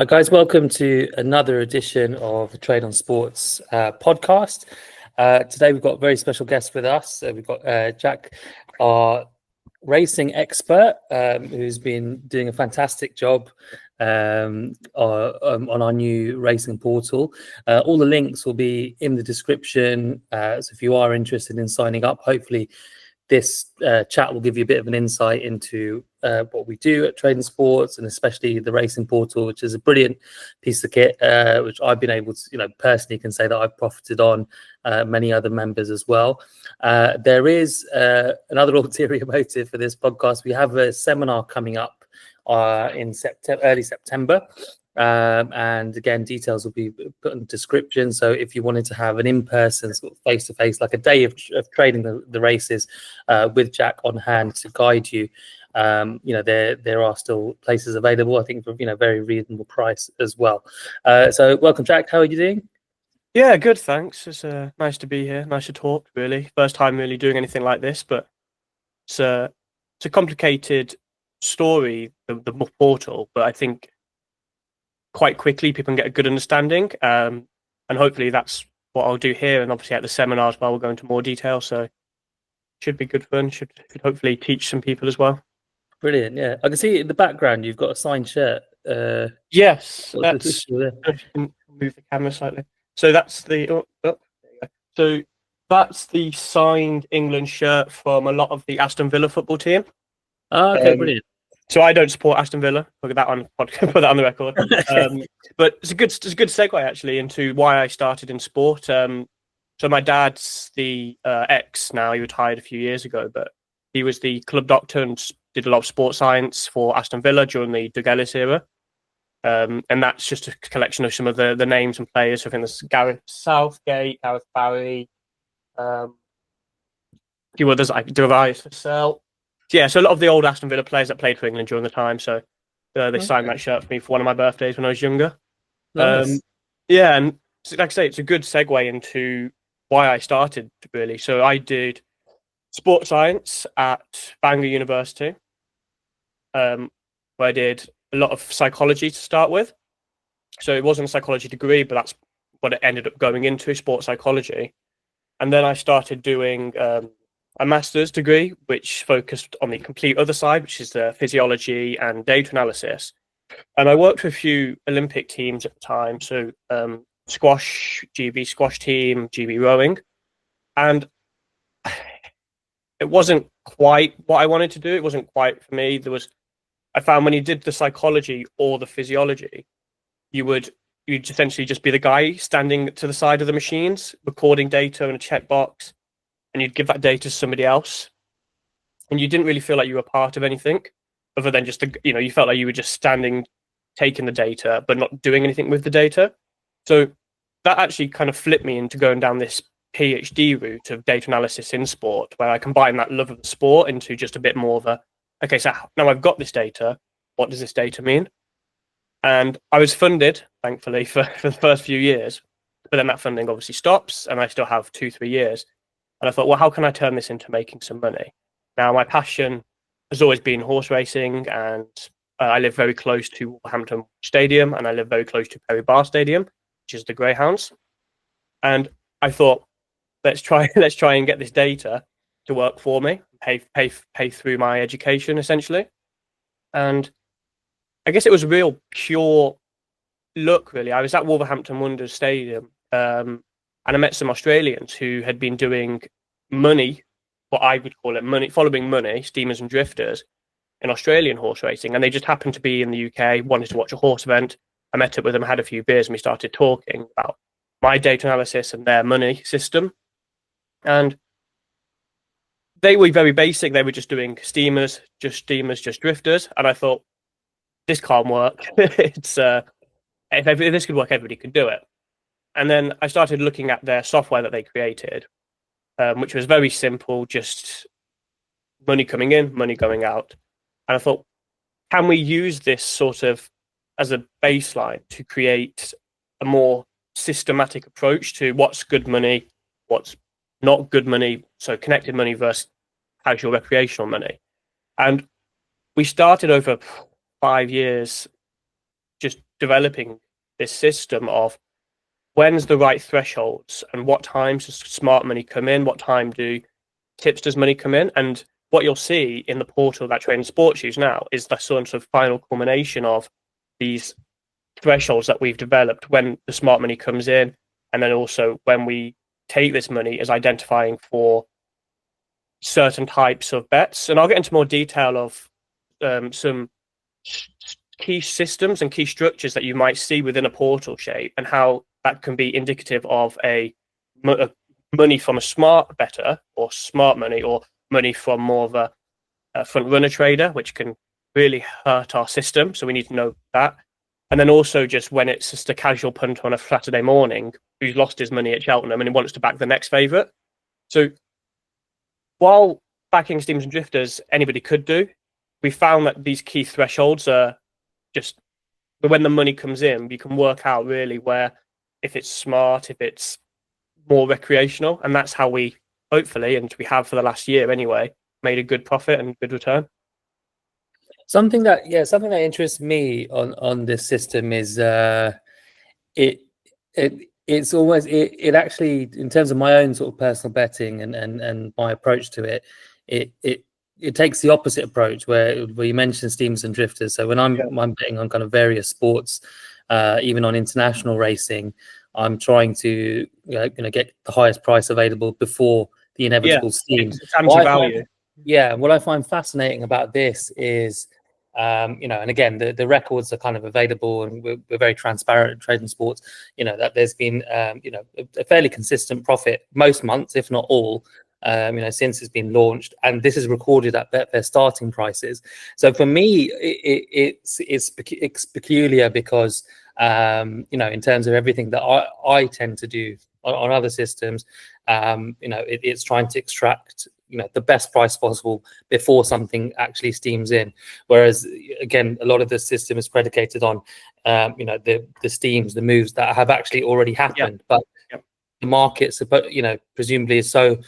Right, guys, welcome to another edition of the Trade on Sports podcast. Today we've got a very special guest with us. We've got Jack, our racing expert, who's been doing a fantastic job on our new racing portal. All the links will be in the description. So if you are interested in signing up, hopefully this chat will give you a bit of an insight into what we do at Trade and Sports, and especially the racing portal, which is a brilliant piece of kit, which I've been able to, personally can say that I've profited on, many other members as well. There is another ulterior motive for this podcast. We have a seminar coming up in early September. And again, details will be put in the description. So if you wanted to have an in-person sort of face-to-face, like a day of trading the races with Jack on hand to guide you, there are still places available, I think, for very reasonable price as well. So welcome, Jack. How are you doing? Yeah, good, thanks. It's nice to be here. Nice to talk, really. First time really doing anything like this, but it's a complicated story, the portal, but I think quite quickly people can get a good understanding, and hopefully that's what I'll do here, and obviously at the seminar as well we'll go into more detail, so should be good fun. Should hopefully teach some people as well. Brilliant. Yeah, I can see in the background you've got a signed shirt. Yes, that's move the camera slightly. So that's the so that's the signed England shirt from a lot of the Aston Villa football team. Oh, okay, brilliant. So I don't support Aston Villa. Put that on the record. But it's a good segue actually into why I started in sport. So my dad's the ex now. He retired a few years ago, but he was the club doctor and did a lot of sports science for Aston Villa during the Doug Ellis era. And that's just a collection of some of the names and players. So I think there's Gareth Southgate, Gareth Barry, a few others like Darius Vassell. Yeah, so a lot of the old Aston Villa players that played for England during the time. So they signed that shirt for me for one of my birthdays when I was younger. Nice. Yeah, and like I say, it's a good segue into why I started, really. So I did sports science at Bangor University, where I did a lot of psychology to start with. So it wasn't a psychology degree, but that's what it ended up going into, sports psychology. And then I started doing a master's degree, which focused on the complete other side, which is the physiology and data analysis. And I worked with a few Olympic teams at the time. So squash, GB squash team, GB rowing. And it wasn't quite what I wanted to do. It wasn't quite for me. I found when you did the psychology or the physiology, you'd essentially just be the guy standing to the side of the machines, recording data in a checkbox, and you'd give that data to somebody else, and you didn't really feel like you were part of anything other than just you felt like you were just standing, taking the data, but not doing anything with the data. So that actually kind of flipped me into going down this PhD route of data analysis in sport, where I combine that love of the sport into just a bit more of okay, so now I've got this data, what does this data mean? And I was funded, thankfully, for the first few years, but then that funding obviously stops, and I still have 2-3 years. And I thought, well, how can I turn this into making some money? Now, my passion has always been horse racing, and I live very close to Wolverhampton Stadium, and I live very close to Perry Barr Stadium, which is the Greyhounds. And I thought, let's try and get this data to work for me, pay through my education, essentially. And I guess it was a real pure luck, really. I was at Wolverhampton Wanderers Stadium, and I met some Australians who had been doing money, what I would call it money, following money, steamers and drifters in Australian horse racing. And they just happened to be in the UK, wanted to watch a horse event. I met up with them, had a few beers, and we started talking about my data analysis and their money system. And they were very basic. They were just doing steamers, just drifters. And I thought, this can't work. It's if this could work, everybody could do it. And then I started looking at their software that they created, which was very simple, just money coming in, money going out. And I thought, can we use this sort of as a baseline to create a more systematic approach to what's good money, what's not good money, so connected money versus casual recreational money. And we started over 5 years just developing this system of when's the right thresholds and what times does smart money come in, what time do tipsters money come in. And what you'll see in the portal that Trading Sports use now is the sort of final culmination of these thresholds that we've developed when the smart money comes in, and then also when we take this money is identifying for certain types of bets. And I'll get into more detail of some key systems and key structures that you might see within a portal shape, and how that can be indicative of a money from a smart bettor or smart money, or money from more of a front runner trader, which can really hurt our system. So we need to know that. And then also just when it's just a casual punter on a Saturday morning who's lost his money at Cheltenham and he wants to back the next favourite. So while backing Steamers and Drifters anybody could do, we found that these key thresholds are just when the money comes in, you can work out really where, if it's smart, if it's more recreational. And that's how we hopefully, and we have for the last year anyway, made a good profit and good return. Something that interests me on this system is it's always it actually, in terms of my own sort of personal betting and my approach to it, it takes the opposite approach where you mentioned Steamers and Drifters. So when I'm betting on kind of various sports, even on international racing, I'm trying to get the highest price available before the inevitable steam. It's anti-value. What I find fascinating about this is, and again, the records are kind of available, and we're very transparent at Trading Sports. That there's been, a fairly consistent profit most months, if not all, since it's been launched, and this is recorded at Betfair starting prices. So for me, it's peculiar because, in terms of everything that I tend to do on other systems, it's trying to extract the best price possible before something actually steams in. Whereas again, a lot of the system is predicated on the steams, the moves that have actually already happened. But the market's presumably is so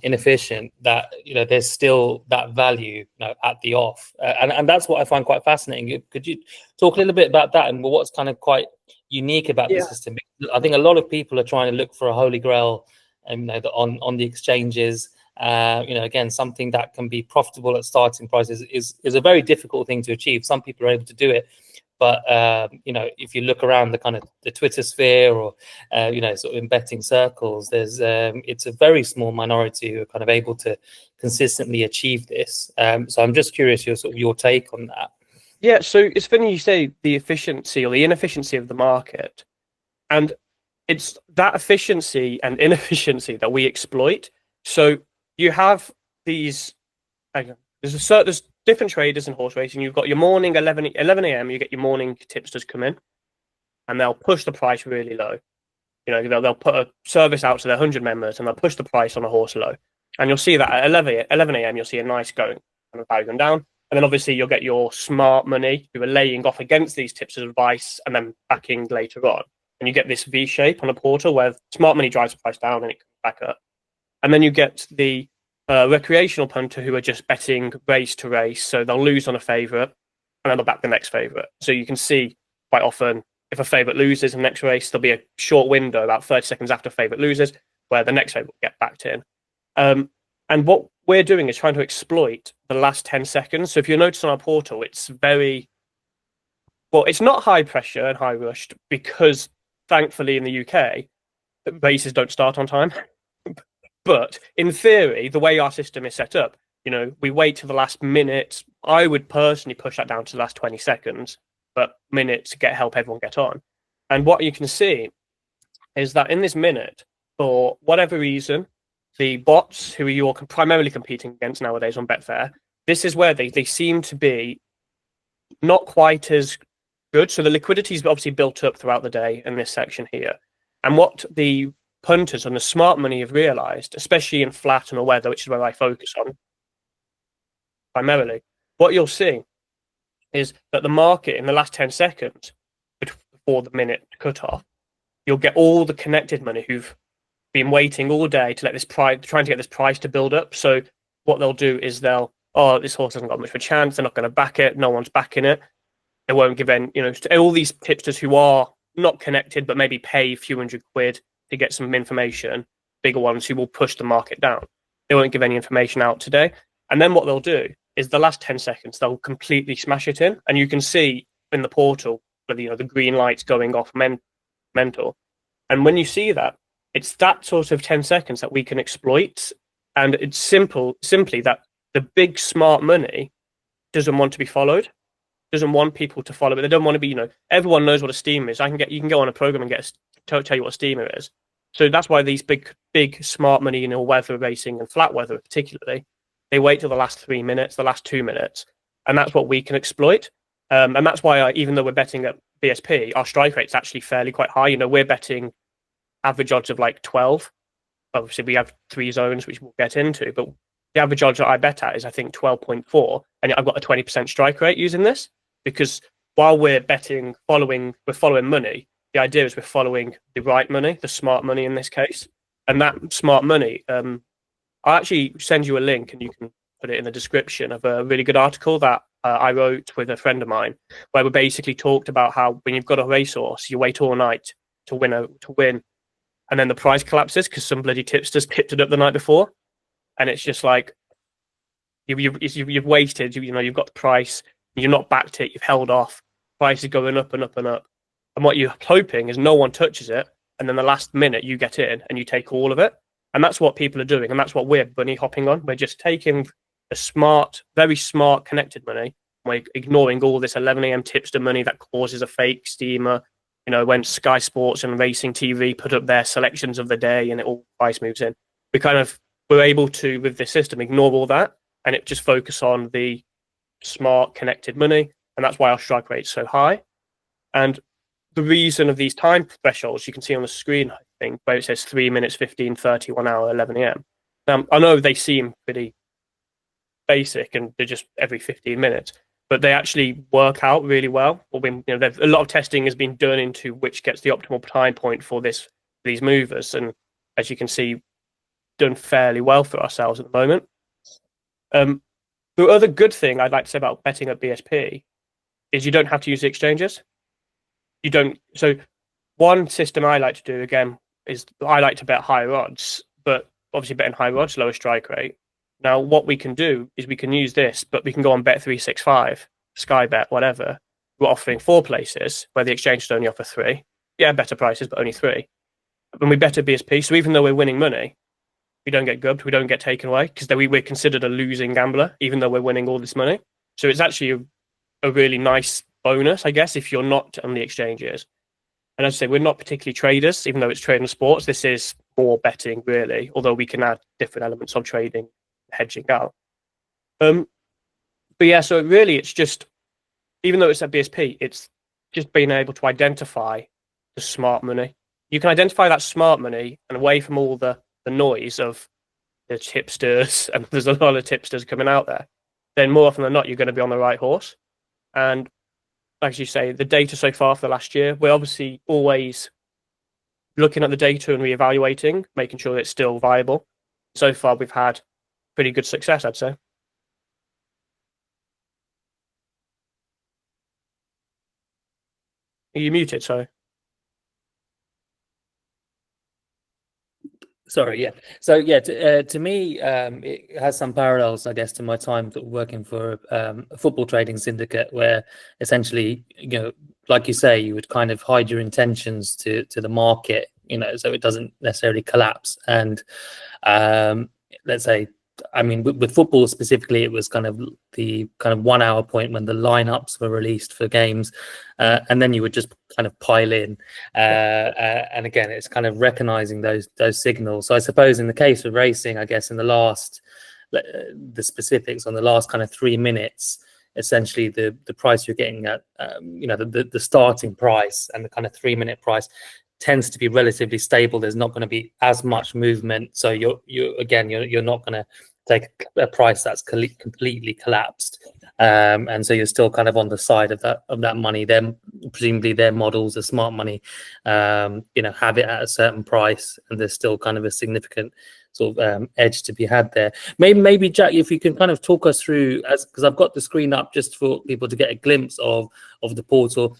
inefficient that there's still that value at the off, and that's what I find quite fascinating. Could you talk a little bit about that and what's kind of quite unique about the system? I think a lot of people are trying to look for a holy grail, on the exchanges. Again, something that can be profitable at starting prices is a very difficult thing to achieve. Some people are able to do it, but if you look around the kind of the Twitter sphere or sort of in betting circles, there's it's a very small minority who are kind of able to consistently achieve this. So I'm just curious your take on that. Yeah, so it's funny you say the efficiency or the inefficiency of the market, and it's that efficiency and inefficiency that we exploit. So you have these, there's different traders in horse racing. You've got your morning 11 a.m. You get your morning tipsters come in, and they'll push the price really low. They'll put a service out to their 100 members, and they'll push the price on a horse low. And you'll see that at 11 a.m. you'll see a nice going down. And then obviously you'll get your smart money who are laying off against these tipsters' advice and then backing later on. And you get this V shape on a portal where smart money drives the price down and it comes back up. And then you get the recreational punter who are just betting race to race. So they'll lose on a favourite and then they'll back the next favourite. So you can see quite often if a favourite loses in the next race, there'll be a short window about 30 seconds after favourite loses where the next favourite will get backed in. And what we're doing is trying to exploit the last 10 seconds. So if you notice on our portal, it's it's not high pressure and high rushed because thankfully in the UK, races don't start on time. But in theory, the way our system is set up, we wait to the last minute. I would personally push that down to the last 20 seconds, but minute to help everyone get on. And what you can see is that in this minute, for whatever reason, the bots who you're primarily competing against nowadays on Betfair, this is where they seem to be not quite as good. So the liquidity is obviously built up throughout the day in this section here. And what the punters on the smart money have realized, especially in flat and all weather, which is where I focus on primarily, what you'll see is that the market in the last 10 seconds before the minute cutoff, you'll get all the connected money who've been waiting all day to let this price, trying to get this price to build up. So what they'll do is this horse hasn't got much of a chance. They're not going to back it. No one's backing it. They won't give any, to all these tipsters who are not connected, but maybe pay a few £100 to get some information, bigger ones who will push the market down. They won't give any information out today. And then what they'll do is the last 10 seconds, they'll completely smash it in. And you can see in the portal, the green lights going off mental. And when you see that, it's that sort of 10 seconds that we can exploit. And it's simply that the big smart money doesn't want to be followed, doesn't want people to follow it. They don't want to be, everyone knows what a steamer is. You can go on a program and tell you what a steamer is. So that's why these big smart money, weather racing and flat weather particularly, they wait till the last 3 minutes, the last 2 minutes, and that's what we can exploit. And that's why even though we're betting at BSP, our strike rate's actually fairly quite high. We're betting average odds of like 12. Obviously, we have 3 zones, which we'll get into, but the average odds that I bet at is, I think, 12.4. And I've got a 20% strike rate using this, because while we're betting, we're following money, the idea is we're following the right money, the smart money in this case. And that smart money, I'll actually send you a link and you can put it in the description of a really good article that I wrote with a friend of mine, where we basically talked about how when you've got a racehorse, you wait all night to win, and then the price collapses because some bloody tipsters tipped it up the night before. And it's just like, you've waited, you've got the price, you've not backed it, you've held off, price is going up and up and up. And what you're hoping is no one touches it, and then the last minute you get in and you take all of it. And that's what people are doing, and that's what we're bunny hopping on. We're just taking the smart, very smart connected money. We're ignoring all this 11 a.m. tipster money that causes a fake steamer. When Sky Sports and Racing TV put up their selections of the day and it all price moves in. We're able to, with this system, ignore all that, and it just focus on the smart connected money. And that's why our strike rate is so high. And the reason of these time thresholds, you can see on the screen, I think, where it says 3 minutes, 15, 30, 1 hour, 11 a.m. I know they seem pretty basic and they're just every 15 minutes, but they actually work out really well. A lot of testing has been done into which gets the optimal time point for these movers. And as you can see, done fairly well for ourselves at the moment. The other good thing I'd like to say about betting at BSP is you don't have to use the exchanges. You don't. So one system I like to do, again, is I like to bet higher odds, but obviously betting higher odds, lower strike rate. Now, what we can do is we can use this, but we can go on Bet365, Sky Bet, whatever. We're offering 4 places where the exchanges only offer 3. Yeah, better prices, but only 3. When we bet at BSP, so even though we're winning money, we don't get gubbed, we don't get taken away, because we're considered a losing gambler, even though we're winning all this money. So it's actually a really nice bonus, I guess, if you're not on the exchanges. And as I say, we're not particularly traders, even though it's trading sports. This is more betting, really, although we can add different elements of trading, hedging out. But yeah, so really it's just, even though it's at BSP, it's just being able to identify the smart money. You can identify that smart money and away from all the noise of the tipsters, and there's a lot of tipsters coming out there, then more often than not, you're going to be on the right horse. And like you say, the data so far for the last year, we're obviously always looking at the data and reevaluating, making sure it's still viable. So far, we've had pretty good success, I'd say. Are you muted? Sorry. Sorry, yeah. So yeah, to me, it has some parallels, I guess, to my time working for a football trading syndicate, where essentially, like you say, you would kind of hide your intentions to the market, so it doesn't necessarily collapse. And let's say, I mean, with football specifically, it was kind of the 1 hour point when the lineups were released for games, and then you would just kind of pile in. And again, it's kind of recognizing those signals. So I suppose in the case of racing, I guess in the specifics on the last kind of 3 minutes, essentially the price you're getting at, the starting price and the kind of 3 minute price tends to be relatively stable. There's not going to be as much movement, so you're not going to take a price that's completely collapsed. and so you're still kind of on the side of that money. Then presumably their models, the smart money, have it at a certain price, and there's still kind of a significant sort of edge to be had there. Maybe Jack, if you can kind of talk us through, because I've got the screen up just for people to get a glimpse of the portal,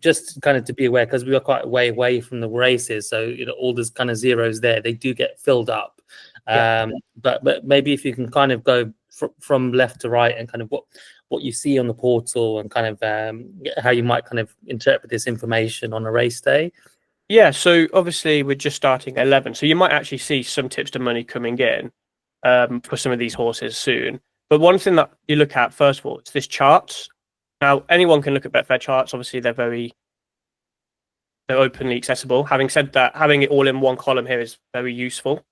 just kind of to be aware, because we are quite a way away from the races, so all those kind of zeros there, they do get filled up. But maybe if you can kind of go from left to right and kind of what you see on the portal and kind of how you might kind of interpret this information on a race day. Yeah, so obviously we're just starting at 11, so you might actually see some tips to money coming in for some of these horses soon. But one thing that you look at, first of all, is this charts. Now, anyone can look at Betfair charts. Obviously, they're openly accessible. Having said that, having it all in one column here is very useful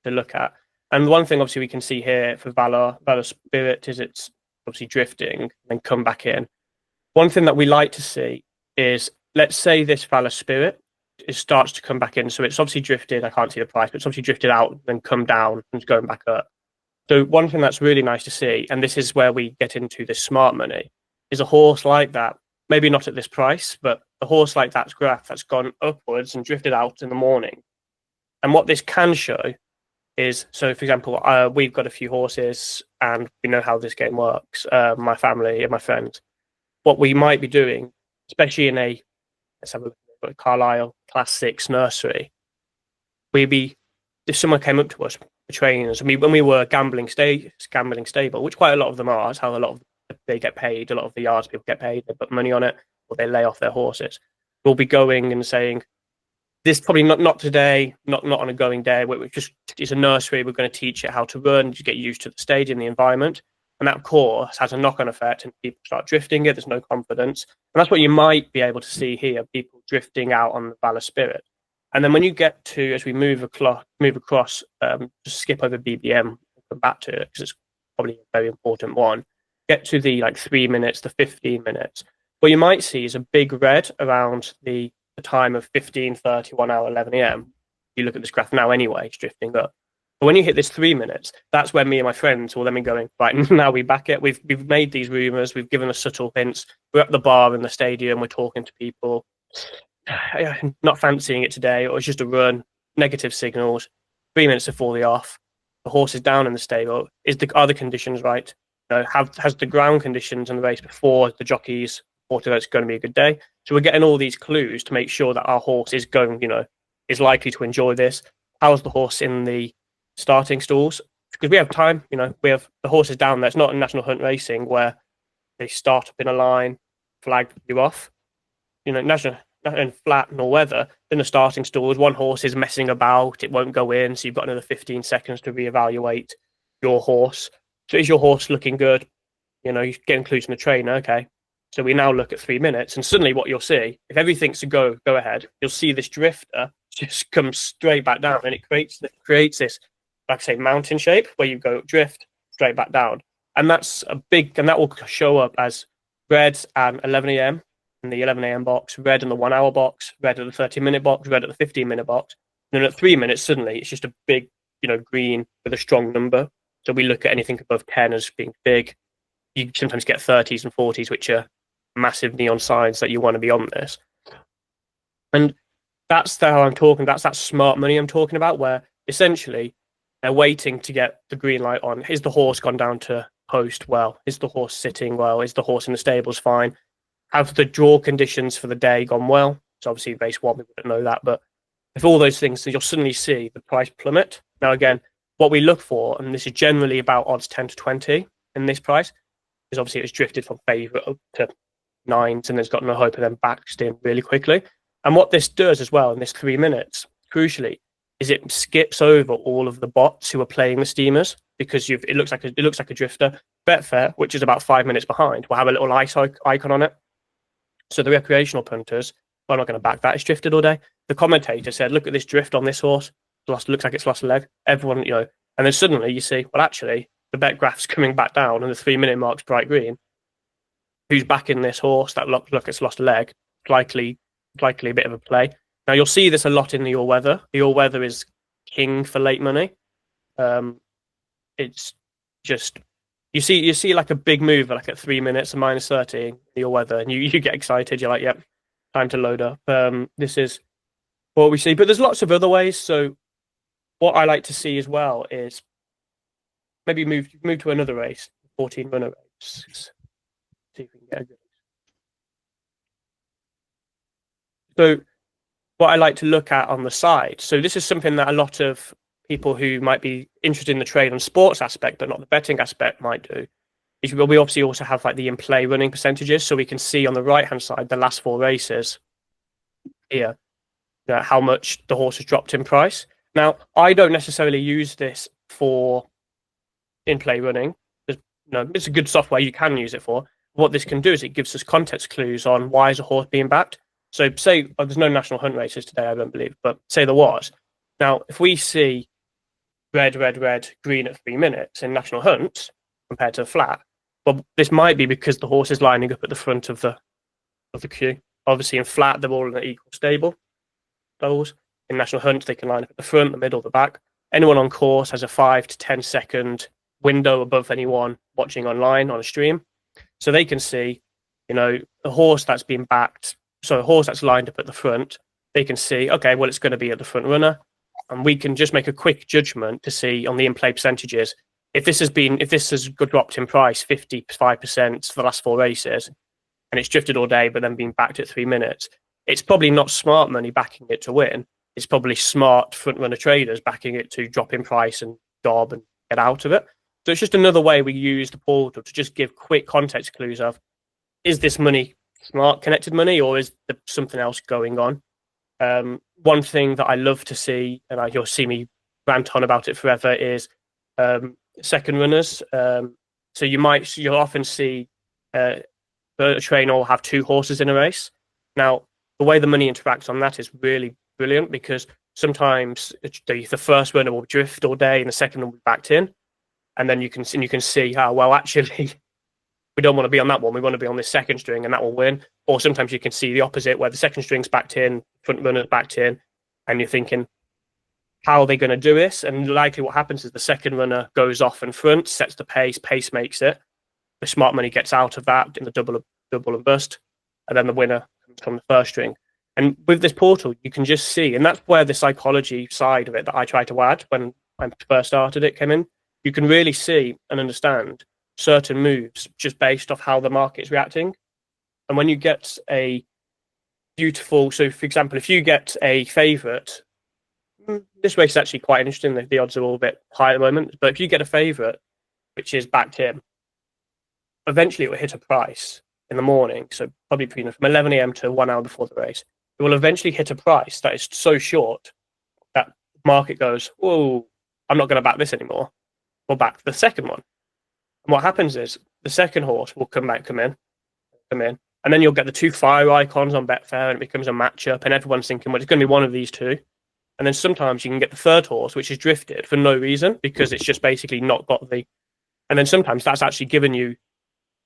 to look at. And one thing, obviously, we can see here for Valor Spirit is it's obviously drifting and then come back in. One thing that we like to see is, let's say this Valor Spirit, it starts to come back in. So it's obviously drifted. I can't see the price, but it's obviously drifted out, then come down and going back up. So one thing that's really nice to see, and this is where we get into this smart money, is a horse like that, maybe not at this price, but a horse like that's graph that's gone upwards and drifted out in the morning. And what this can show is, so for example, we've got a few horses and we know how this game works, my family and my friends. What we might be doing, especially in let's have a look at Carlisle Class 6 nursery, if someone came up to us, the trainers, when we were gambling stable, which quite a lot of them are, it's how a lot of they get paid, a lot of the yards people get paid, they put money on it, or they lay off their horses. We'll be going and saying, this probably not today, not on a going day. It's a nursery. We're going to teach it how to run, to get used to the stadium, the environment. And that, of course, has a knock-on effect, and people start drifting it. There's no confidence. And that's what you might be able to see here, people drifting out on the Valor Spirit. And then when you get to, as we move across, just skip over BBM, come back to it, because it's probably a very important one, get to the 3 minutes, the 15 minutes. What you might see is a big red around the time of 15:30, 1 hour, 11 a.m. You look at this graph now anyway, it's drifting up. But when you hit this 3 minutes, that's when me and my friends will then be going, right, now we back it. We've made these rumours, we've given us subtle hints. We're at the bar in the stadium, we're talking to people, not fancying it today, or it's just a run, negative signals, 3 minutes before the off, the horse is down in the stable. Are the conditions right? Has the ground conditions in the race before the jockeys thought that it's going to be a good day? So we're getting all these clues to make sure that our horse is going, is likely to enjoy this. How's the horse in the starting stalls? Because we have time, we have the horses down there. It's not a national hunt racing where they start up in a line, flag you off. National and flat nor weather in the starting stalls, one horse is messing about, it won't go in, so you've got another 15 seconds to reevaluate your horse. So is your horse looking good? You're getting clues from the trainer. Okay, so we now look at 3 minutes, and suddenly what you'll see, if everything's a go ahead, you'll see this drifter just come straight back down, and it creates this, like I say, mountain shape where you go drift straight back down, and that's and that will show up as red at 11 a.m. in the 11 a.m. box, red in the 1 hour box, red at the 30-minute box, red at the 15-minute box, and then at 3 minutes suddenly it's just a big, green with a strong number. So we look at anything above 10 as being big. You sometimes get 30s and 40s, which are massive neon signs that you want to be on this. And that's how I'm talking. That's that smart money I'm talking about, where essentially they're waiting to get the green light on. Is the horse gone down to post well? Is the horse sitting well? Is the horse in the stables fine? Have the draw conditions for the day gone well? So obviously race one, we wouldn't know that. But if all those things, you'll suddenly see the price plummet. Now, again, what we look for, and this is generally about odds 10 to 20 in this price, because obviously it's drifted from favourite up to nines and there's got no hope of them backed in really quickly. And what this does as well in this 3 minutes, crucially, is it skips over all of the bots who are playing the steamers, because it looks like a drifter. Betfair, which is about 5 minutes behind, will have a little ice icon on it. So the recreational punters, I'm not going to back that. It's drifted all day. The commentator said, look at this drift on this horse. Looks like it's lost a leg. Everyone, and then suddenly you see, well, actually, the bet graph's coming back down and the 3 minute mark's bright green. Who's backing this horse that look it's lost a leg? Likely a bit of a play. Now you'll see this a lot in the all weather. The all weather is king for late money. It's just, You see like a big move like at 3 minutes and -30 in your weather, and you get excited. You're like, yep, time to load up. This is what we see. But there's lots of other ways. So what I like to see as well is maybe move to another race, 14 runner race. See if we can get a good. So what I like to look at on the side. So this is something that a lot of people who might be interested in the trade and sports aspect, but not the betting aspect, might do. Is we obviously also have like the in-play running percentages, so we can see on the right-hand side the last 4 races here, how much the horse has dropped in price. Now, I don't necessarily use this for in-play running. It's a good software you can use it for. What this can do is it gives us context clues on why is a horse being backed. So say there's no national hunt races today, I don't believe, but say there was. Now, if we see red, red, red, green at 3 minutes in national hunts compared to flat, well, this might be because the horse is lining up at the front of the queue. Obviously, in flat, they're all in an equal stable. Those in national hunts, they can line up at the front, the middle, the back. Anyone on course has a 5 to 10 second window above anyone watching online on a stream, so they can see, a horse that's been backed. So a horse that's lined up at the front, they can see, okay, well, it's going to be at the front runner. And we can just make a quick judgment to see on the in-play percentages, if this has dropped in price 55% for the last 4 races, and it's drifted all day, but then being backed at 3 minutes, it's probably not smart money backing it to win. It's probably smart front runner traders backing it to drop in price and dob and get out of it. So it's just another way we use the portal to just give quick context clues of, is this money smart connected money, or is there something else going on? One thing that I love to see, and you'll see me rant on about it forever, is second runners. So you'll often see a trainer will have 2 horses in a race. Now, the way the money interacts on that is really brilliant, because sometimes the first runner will drift all day and the second one will be backed in, and then you can see how, well, actually we don't want to be on that one. We want to be on this second string, and that will win. Or sometimes you can see the opposite, where the second string's backed in, front runner's backed in, and you're thinking, how are they going to do this? And likely what happens is the second runner goes off in front, sets the pace makes it. The smart money gets out of that in the double and bust, and then the winner comes from the first string. And with this portal, you can just see, and that's where the psychology side of it that I tried to add when I first started it came in. You can really see and understand certain moves just based off how the market's reacting. And when you get a beautiful, so for example, if you get a favourite, this race is actually quite interesting. The odds are all a bit high at the moment, but if you get a favourite which is backed in, eventually it will hit a price in the morning. So probably from 11 a.m. to 1 hour before the race, it will eventually hit a price that is so short that the market goes, whoa, I'm not going to back this anymore. We'll back the second one. And what happens is the second horse will come in, and then you'll get the 2 fire icons on Betfair, and it becomes a matchup, and everyone's thinking, well, it's going to be one of these 2. And then sometimes you can get the third horse, which is drifted for no reason, because it's just basically not got the. And then sometimes that's actually given you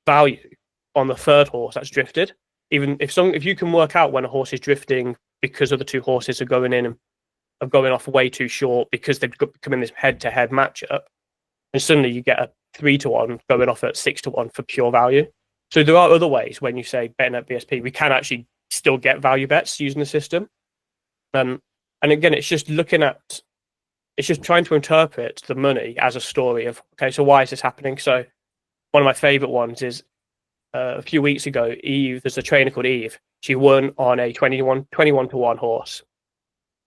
value on the third horse that's drifted. Even if you can work out when a horse is drifting because other 2 horses are going in and are going off way too short because they've become in this head-to-head matchup, and suddenly you get a 3-1 going off at 6-1 for pure value. So there are other ways when you say betting at BSP, we can actually still get value bets using the system. And again, it's just trying to interpret the money as a story of, okay, so why is this happening? So one of my favorite ones is a few weeks ago, Eve, there's a trainer called Eve. She won on a 21 to 1 horse.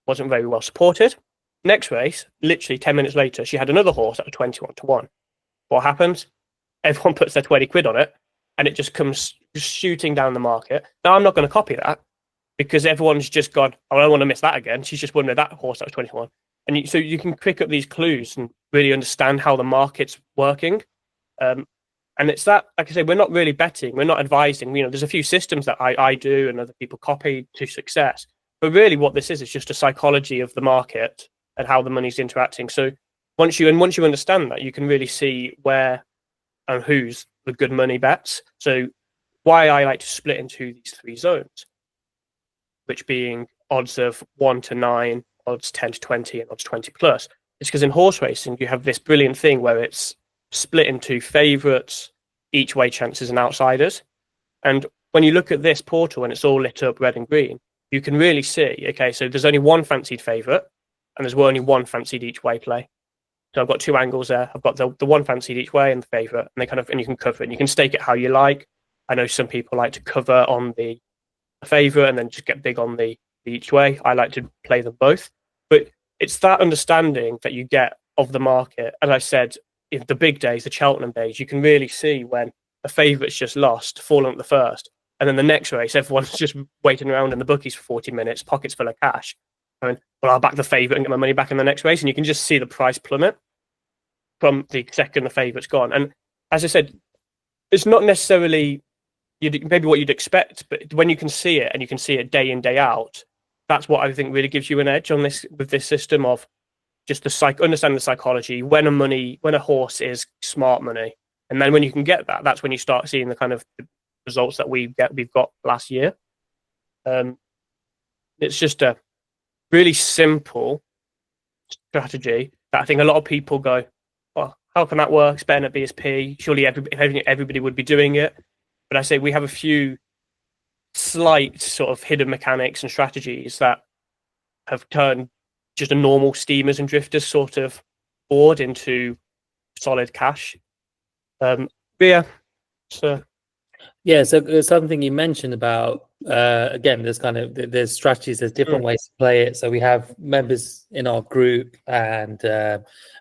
Wasn't very well supported. Next race, literally 10 minutes later, she had another horse at a 21 to 1. What happens? Everyone puts their 20 quid on it, and it just comes shooting down the market. Now, I'm not going to copy that, because everyone's just gone, oh, I don't want to miss that again. She's just won with that horse that was 21. And so you can pick up these clues and really understand how the market's working. And it's that, like I say, we're not really betting, we're not advising. There's a few systems that I do and other people copy to success. But really what this is just a psychology of the market and how the money's interacting. So once you understand that, you can really see where and who's the good money bets. So why I like to split into these 3 zones, which being odds of 1 to 9, odds 10 to 20, and odds 20 plus, is because in horse racing, you have this brilliant thing where it's split into favourites, each way chances, and outsiders. And when you look at this portal and it's all lit up red and green, you can really see, okay, so there's only one fancied favourite and there's only one fancied each way play. So I've got two angles there. I've got the one fancied each way and the favourite, and you can cover it. And you can stake it how you like. I know some people like to cover on the favourite and then just get big on the each way. I like to play them both. But it's that understanding that you get of the market. As I said, in the big days, the Cheltenham days, you can really see when a favourite's just lost, fallen at the first, and then the next race, everyone's just waiting around in the bookies for 40 minutes, pockets full of cash. Well, I'll back the favourite and get my money back in the next race. And you can just see the price plummet from the second the favourite's gone. And as I said, it's not necessarily maybe what you'd expect, but when you can see it and you can see it day in, day out, that's what I think really gives you an edge on this with this system of just understanding the psychology when a horse is smart money. And then when you can get that, that's when you start seeing the kind of results that we've got last year. It's just a really simple strategy that I think a lot of people go, well, how can that work? It's better than BSP. Surely everybody would be doing it. But I say we have a few slight sort of hidden mechanics and strategies that have turned just a normal steamers and drifters sort of board into solid cash. But yeah, so Yeah, so something you mentioned about again, there's strategies, there's different ways to play it. So we have members in our group and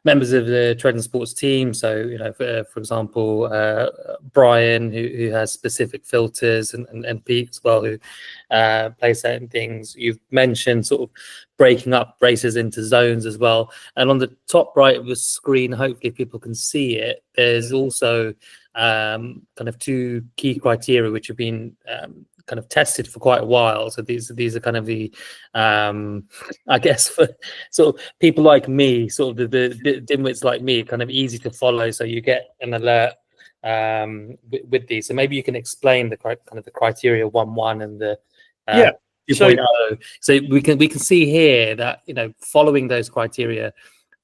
members of the Trading Sports team. So for example, Brian, who has specific filters, and Pete as well, who play certain things. You've mentioned sort of breaking up races into zones as well. And on the top right of the screen, hopefully people can see it. There's also kind of two key criteria which have been kind of tested for quite a while. So these are kind of the I guess for sort of people like me, sort of the dimwits like me, kind of easy to follow, so you get an alert with these. So maybe you can explain the kind of the criteria 1.1 and the 2.0. So we can see here that following those criteria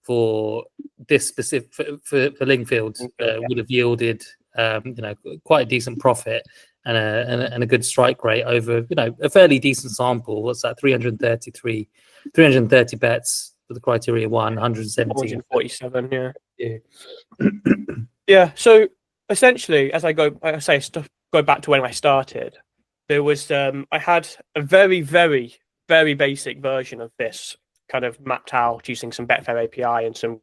for this specific for Lingfield would have yielded quite a decent profit and a good strike rate over a fairly decent sample. What's that? 330 bets for the criteria 117. 147. Yeah. So essentially, as I go back to when I started, there was I had a very, very, very basic version of this kind of mapped out using some Betfair API and some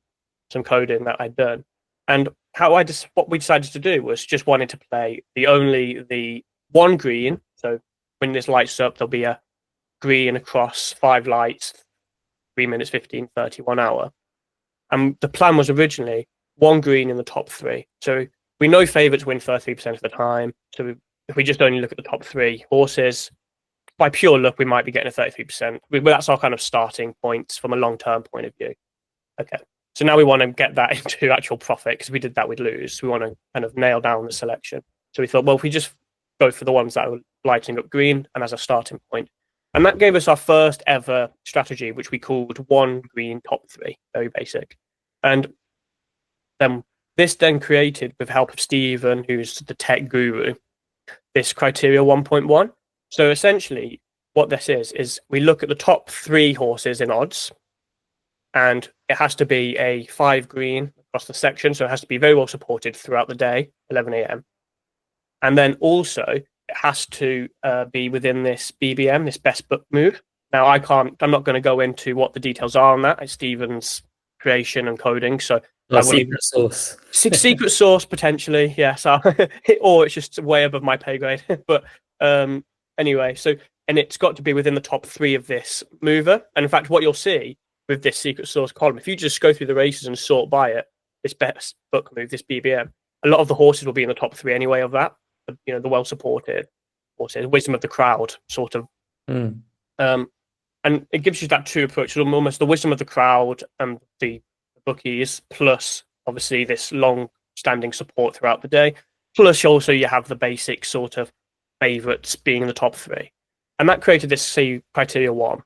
coding that I'd done. And what we decided to do was just wanted to play the one green. So when this lights up, there'll be a green across 5 lights, 3 minutes, 15, 30, 1 hour. And the plan was originally one green in the top 3. So we know favourites win 33% of the time. So if we just only look at the top 3 horses, by pure luck, we might be getting a 33%. That's our kind of starting points from a long-term point of view. Okay. So now we want to get that into actual profit, because we did that, we'd lose. We want to kind of nail down the selection. So we thought, well, if we just go for the ones that are lighting up green and as a starting point. And that gave us our first ever strategy, which we called one green top 3, very basic. And then this created, with the help of Stephen, who's the tech guru, this criteria 1.1. So essentially what this is we look at the top 3 horses in odds, and it has to be a 5 green across the section. So it has to be very well supported throughout the day, 11 a.m. And then also it has to be within this BBM, this best book move. Now I'm not going to go into what the details are on that. It's Stephen's creation and coding. So secret source. Secret source potentially, yes. Or it's just way above my pay grade. But anyway, and it's got to be within the top 3 of this mover. And in fact, what you'll see with this secret source column, if you just go through the races and sort by it, this best book move, this BBM, a lot of the horses will be in the top 3 anyway of that. The well supported horses, wisdom of the crowd, sort of. And it gives you that 2 approach, almost the wisdom of the crowd and the bookies, plus obviously this long standing support throughout the day. Plus also you have the basic sort of favourites being in the top 3. And that created this criteria 1.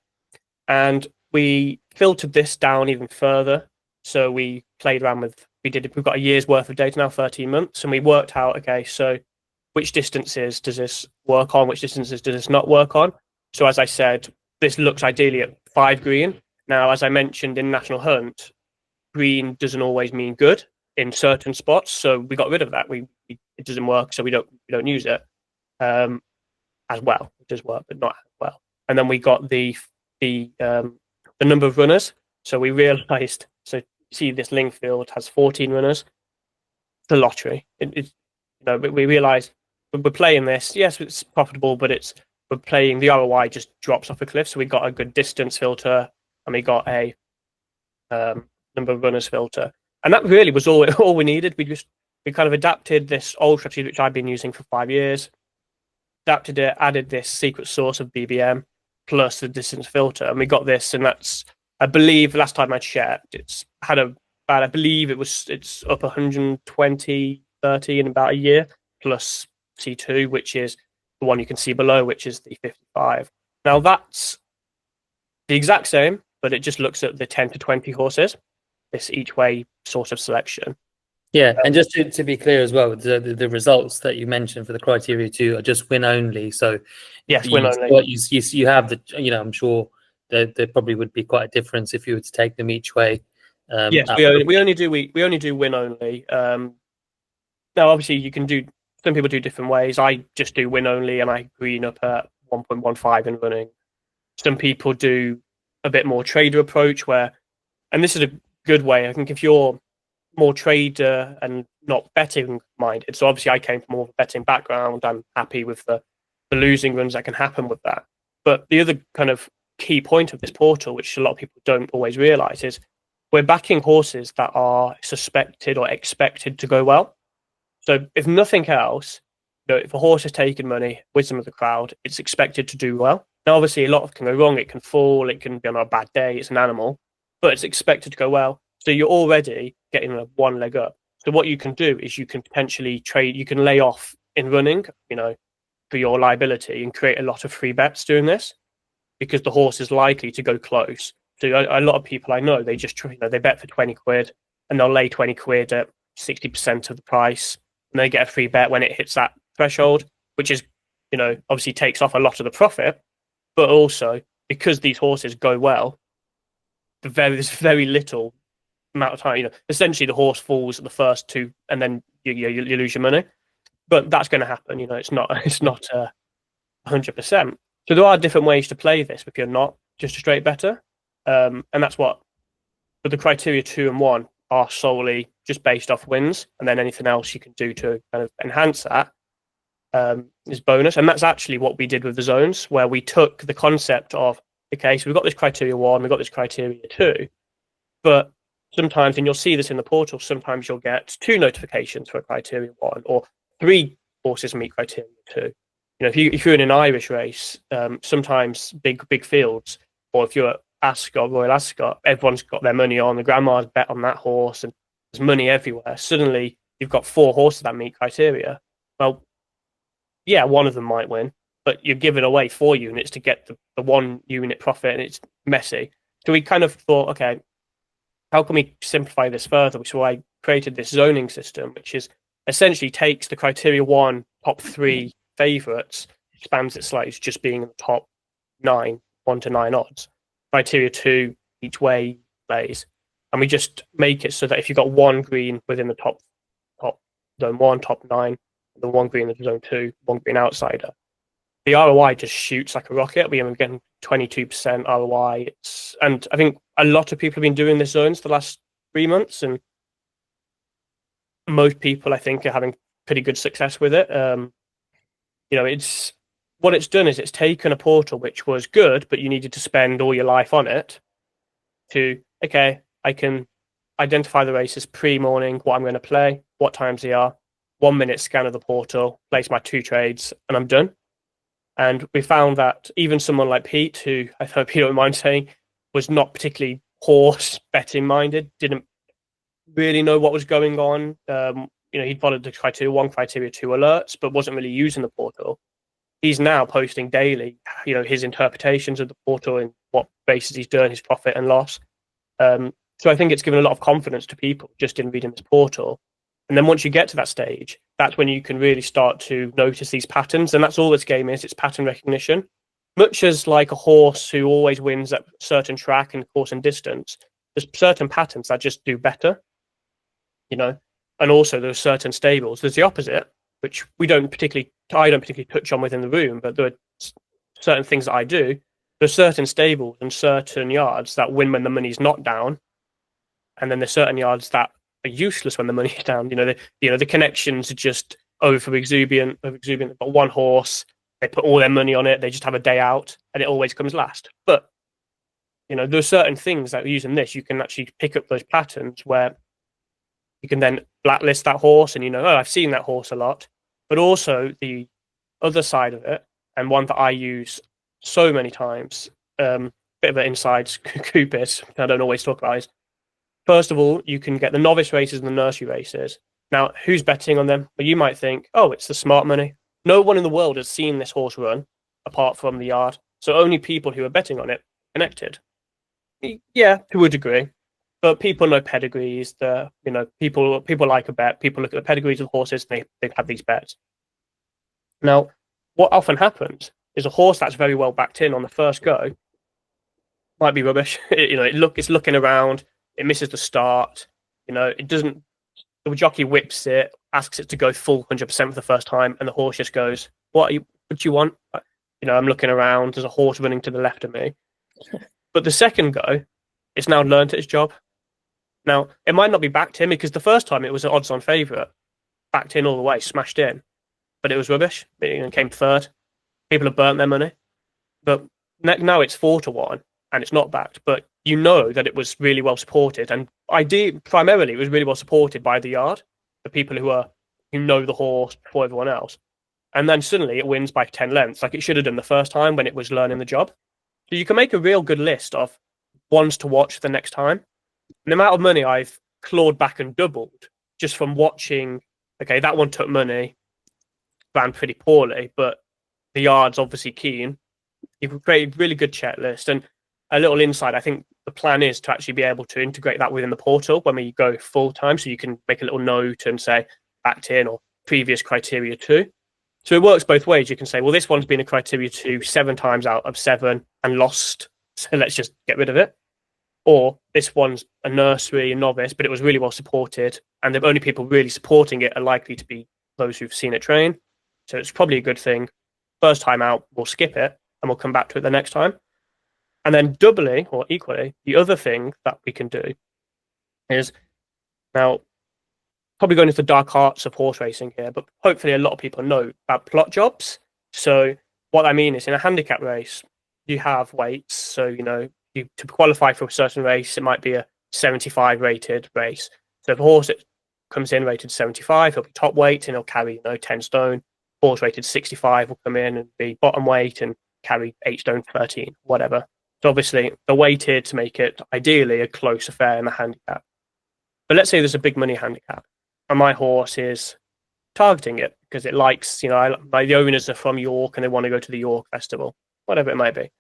And we filtered this down even further. So we played around with, we've got a year's worth of data now, 13 months, and we worked out, okay, so which distances does this work on? Which distances does this not work on? So as I said, this looks ideally at 5 green. Now, as I mentioned in National Hunt, green doesn't always mean good in certain spots. So we got rid of that. It doesn't work, so we don't use it as well. It does work, but not as well. And then we got the number of runners. So we realized, so see this Lingfield has 14 runners. It's a lottery. We realized we're playing this. Yes, it's profitable, but we're playing, the ROI just drops off a cliff. So we got a good distance filter, and we got a number of runners filter, and that really was all we needed. We kind of adapted this old strategy which I've been using for 5 years, adapted it, added this secret sauce of BBM plus the distance filter, and we got this. And that's, I believe, last time I checked, it's up 120, 30 in about a year, plus C2, which is the one you can see below, which is the 55. Now that's the exact same, but it just looks at the 10 to 20 horses, this each way sort of selection. Yeah, and just to be clear as well, the results that you mentioned for the criteria 2 are just win only. So yes, win only. You have the, I'm sure there probably would be quite a difference if you were to take them each way. Yes, we only do win only. Now, obviously, you can do, some people do different ways. I just do win only, and I green up at 1.15 in running. Some people do a bit more trader approach where, and this is a good way, I think, if you're more trader and not betting minded. So obviously I came from more of a betting background. I'm happy with the losing runs that can happen with that. But the other kind of key point of this portal, which a lot of people don't always realize, is we're backing horses that are suspected or expected to go well. So if nothing else, if a horse is taking money, wisdom of the crowd, it's expected to do well. Now, obviously, a lot can go wrong. It can fall. It can be on a bad day. It's an animal, but it's expected to go well. So you're already getting a one leg up. So what you can do is you can potentially trade. You can lay off in running, for your liability, and create a lot of free bets doing this, because the horse is likely to go close. So a lot of people I know, they just they bet for 20 quid, and they'll lay 20 quid at 60% of the price, and they get a free bet when it hits that threshold, which is, obviously takes off a lot of the profit. But also, because these horses go well, there's very little amount of time. Essentially, the horse falls at the first 2, and then you lose your money. But that's going to happen. It's not 100%. So there are different ways to play this if you're not just a straight better, and that's what. But the criteria 2 and 1 are solely just based off wins, and then anything else you can do to kind of enhance that is bonus. And that's actually what we did with the zones, where we took the concept of, okay, so we've got this criteria 1, we've got this criteria 2, but sometimes, and you'll see this in the portal, sometimes you'll get 2 notifications for criteria 1, or 3 horses meet criteria 2. If you're in an Irish race, sometimes big fields, or if you're at Ascot, Royal Ascot, everyone's got their money on, the grandma's bet on that horse, and there's money everywhere. Suddenly, you've got 4 horses that meet criteria. Well, yeah, one of them might win, but you're giving away 4 units to get the 1 unit profit, and it's messy. So we kind of thought, okay, how can we simplify this further? So I created this zoning system, which is essentially takes the criteria 1 top 3 favourites, expands it slightly to just being in the top 9, 1 to 9 odds. Criteria 2 each way plays, and we just make it so that if you've got 1 green within the top zone 1, top 9, the 1 green in zone 2, 1 green outsider, the ROI just shoots like a rocket. We are getting 22% ROI. And I think a lot of people have been doing this zones for the last 3 months, and most people, I think, are having pretty good success with it. It's what it's done is it's taken a portal which was good, but you needed to spend all your life on it, to, okay, I can identify the races pre-morning, what I'm going to play, what times they are, 1 minute scan of the portal, place my 2 trades, and I'm done. And we found that even someone like Pete, who I hope you don't mind saying, was not particularly horse betting minded, didn't really know what was going on. He'd followed the criteria 1, criteria 2 alerts, but wasn't really using the portal. He's now posting daily, his interpretations of the portal and what races he's done, his profit and loss. So I think it's given a lot of confidence to people just in reading this portal. And then once you get to that stage, that's when you can really start to notice these patterns. And that's all this game is. It's pattern recognition. Much as like a horse who always wins at a certain track and course and distance, there's certain patterns that just do better, and also there's certain stables. There's the opposite, which I don't particularly touch on within the room, but there are certain things that I do. There's certain stables and certain yards that win when the money's not down. And then there's certain yards that are useless when the money's down. The connections are just over exuberant. They've got one horse, they put all their money on it, they just have a day out, and it always comes last. But there are certain things that using this, you can actually pick up those patterns where you can then blacklist that horse, and I've seen that horse a lot. But also the other side of it, and one that I use so many times, bit of an inside scoop is I don't always talk about is, first of all, you can get the novice races and the nursery races. Now, who's betting on them? Well, you might think, oh, it's the smart money. No one in the world has seen this horse run apart from the yard. So only people who are betting on it connected. Yeah, to a degree. But people know pedigrees. People like a bet. People look at the pedigrees of horses and they have these bets. Now, what often happens is a horse that's very well backed in on the first go might be rubbish. It's looking around. It misses the start. It doesn't. The jockey whips it, asks it to go full 100% for the first time, and the horse just goes, What do you want? I'm looking around. There's a horse running to the left of me. But the second go, it's now learned its job. Now, it might not be backed in because the first time it was an odds-on favourite, backed in all the way, smashed in, but it was rubbish. It came third. People have burnt their money. But now it's 4-1, and it's not backed, but that it was really well supported, and primarily it was really well supported by the yard, the people who know the horse before everyone else, and then suddenly it wins by 10 lengths, like it should have done the first time when it was learning the job. So you can make a real good list of ones to watch the next time. And the amount of money I've clawed back and doubled just from watching. Okay, that one took money, ran pretty poorly, but the yard's obviously keen. You can create a really good checklist. And a little insight, I think the plan is to actually be able to integrate that within the portal when we go full time. So you can make a little note and say backed in or previous criteria 2. So it works both ways. You can say, well, this one's been a criteria 2 7 times out of 7 and lost. So let's just get rid of it. Or this one's a nursery, a novice, but it was really well supported. And the only people really supporting it are likely to be those who've seen it train. So it's probably a good thing. First time out, we'll skip it and we'll come back to it the next time. And then doubly or equally, the other thing that we can do is now probably going into the dark arts of horse racing here, but hopefully a lot of people know about plot jobs. So what I mean is in a handicap race, you have weights. So, to qualify for a certain race, it might be a 75 rated race. So if a horse that comes in rated 75, he'll be top weight and he'll carry, 10 stone. Horse rated 65 will come in and be bottom weight and carry 8 stone 13, whatever. So obviously they're weighted to make it ideally a close affair in the handicap. But let's say there's a big money handicap and my horse is targeting it because it likes, the owners are from York and they want to go to the York Festival, whatever it might be.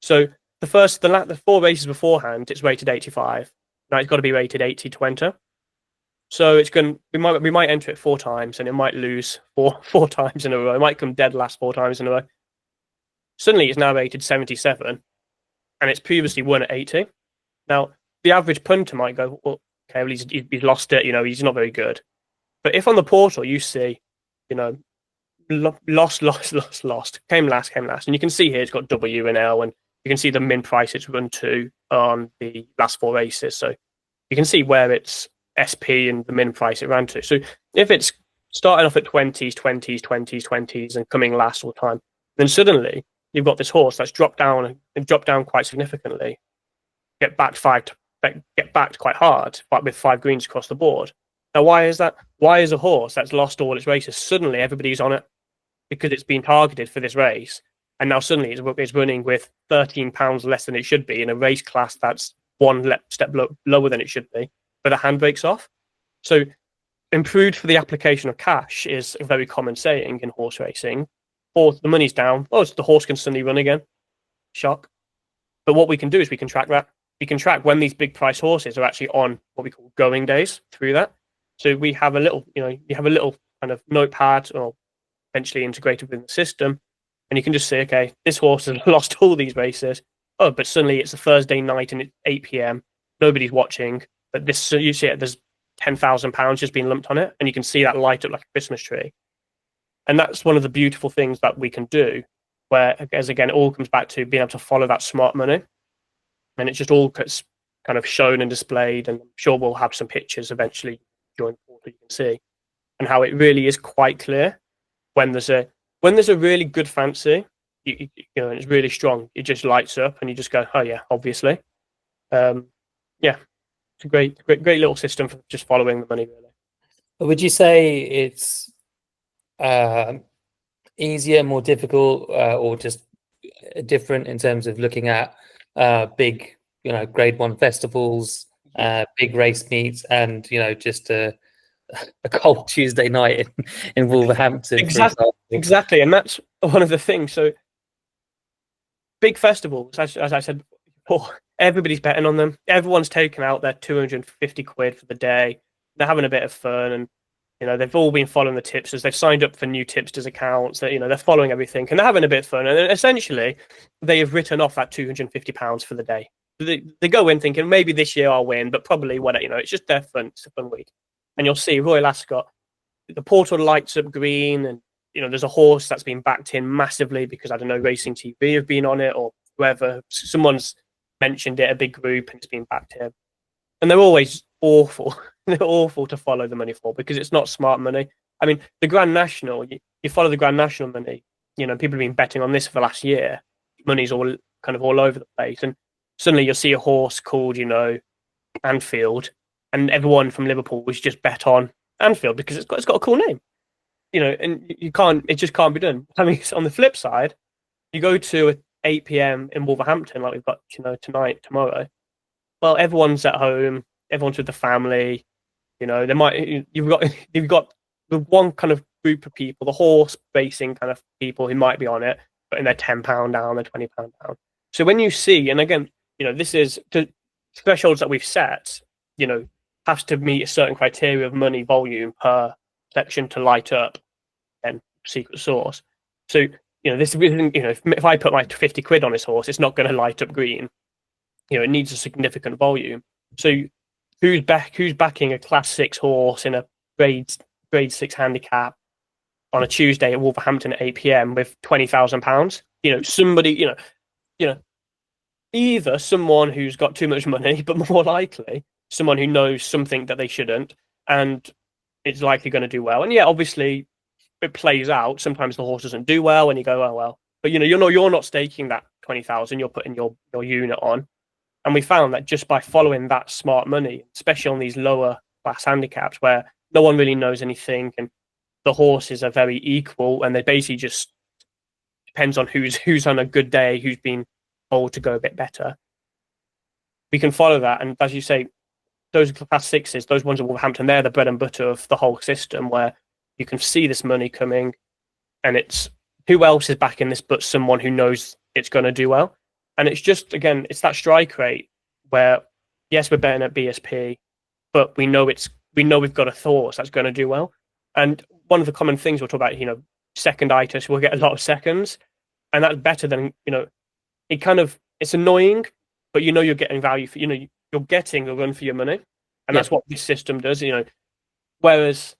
So the 4 races beforehand, it's rated 85. Now it's got to be rated 80 to enter. So we might enter it 4 times and it might lose four times in a row. It might come dead last 4 times in a row. Suddenly it's now rated 77. And it's previously won at 80. Now, the average punter might go, well, okay, well, he's lost it, he's not very good. But if on the portal you see, lost, came last, and you can see here it's got W and L, and you can see the min price it's run to on the last 4 races. So you can see where it's SP and the min price it ran to. So if it's starting off at 20s and coming last all the time, then suddenly you've got this horse that's dropped down quite significantly, get backed quite hard, but with 5 greens across the board. Now, why is that? Why is a horse that's lost all its races suddenly everybody's on it? Because it's been targeted for this race, and now suddenly it's running with £13 less than it should be in a race class that's one step lower than it should be, but the hand breaks off. So improved for the application of cash is a very common saying in horse racing. Or the money's down. Oh, the horse can suddenly run again. Shock. But what we can do is we can track that. we can track when these big price horses are actually on what we call going days through that. So we have a little, you have a little kind of notepad or eventually integrated within the system, and you can just say, okay, this horse has lost all these races. Oh, but suddenly it's a Thursday night and it's 8 p.m. Nobody's watching, but this, you see it, there's £10,000 just being lumped on it, and you can see that light up like a Christmas tree. And that's one of the beautiful things that we can do, where, as again, it all comes back to being able to follow that smart money. And it's just all kind of shown and displayed. And I'm sure we'll have some pictures eventually during the portal you can see, and how it really is quite clear when there's a really good fancy, and it's really strong. It just lights up, and you just go, oh yeah, obviously. Yeah, it's a great little system for just following the money, really. Would you say it's easier, more difficult, or just different in terms of looking at big, grade 1 festivals, big race meets, and just a cold Tuesday night in Wolverhampton? Exactly, and that's one of the things. So big festivals, as I said before, everybody's betting on them. Everyone's taken out their 250 quid for the day. They're having a bit of fun, and they've all been following the tipsters. They've signed up for new tipsters accounts. That they're following everything, and they're having a bit of fun. And essentially, they have written off that £250 for the day. They go in thinking maybe this year I'll win, but probably whatever. It's just their fun. It's a fun week, and you'll see Royal Ascot. The portal lights up green, and there's a horse that's been backed in massively because I don't know, Racing TV have been on it, or whoever. Someone's mentioned it, a big group, and it's been backed in. And they're always awful. They're awful to follow the money for, because it's not smart money. I mean, the Grand National, you follow the Grand National money. People have been betting on this for the last year. Money's all over the place, and suddenly you'll see a horse called, Anfield, and everyone from Liverpool was just bet on Anfield because it's got a cool name. And it just can't be done. I mean, on the flip side, you go to 8 p.m. in Wolverhampton, like we've got, tomorrow. Well, everyone's at home, everyone's with the family. You've got the one kind of group of people, the horse racing kind of people who might be on it, putting their £10 down, their £20 down. So when you see, and again, this is the thresholds that we've set, has to meet a certain criteria of money volume per section to light up and secret source. So, this isn't, if I put my 50 quid on this horse, it's not going to light up green. It needs a significant volume. So who's backing a Class 6 horse in a grade 6 handicap on a Tuesday at Wolverhampton at 8 p.m. with £20,000? Somebody, either someone who's got too much money, but more likely someone who knows something that they shouldn't, and it's likely going to do well. And yeah, obviously it plays out. Sometimes the horse doesn't do well, and you go, oh well. But you're not staking that 20,000. You're putting your unit on. And we found that just by following that smart money, especially on these lower class handicaps where no one really knows anything, and the horses are very equal, and they basically just depends on who's on a good day, who's been told to go a bit better. We can follow that, and as you say, those Class 6s, those ones at Wolverhampton, they're the bread and butter of the whole system, where you can see this money coming, and it's who else is backing this but someone who knows it's going to do well. And it's just, again, it's that strike rate where, yes, we're betting at BSP, but we know we've got a horse that's going to do well. And one of the common things we'll talk about, seconditis, we'll get a lot of seconds, and that's better than, it's annoying, but you're getting value for, you're getting a run for your money. And that's what this system does, whereas,